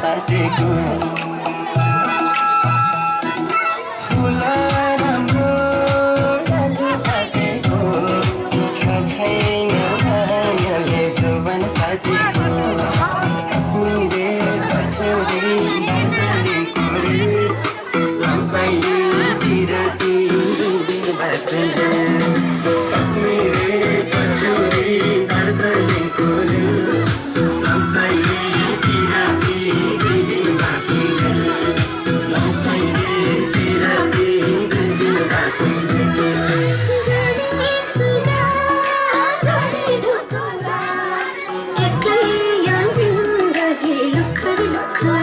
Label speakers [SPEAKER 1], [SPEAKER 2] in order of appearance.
[SPEAKER 1] साथीको फुल राम्रो डाली फाटेको छ छैन मायाले जोवन साथीको कश्मीरे पछौरी दार्जिलिङको रे लम्साइले बिरती बाँचिन्छ कश्मीरे पछौरी दार्जिलिङको रे लम्साइले बिरती बाँचिन्छ लम्साइले बिरती बाँचिन्छ
[SPEAKER 2] जडी सुरा जडी ढोकला एक्लै या जिन्दगी लखर लखर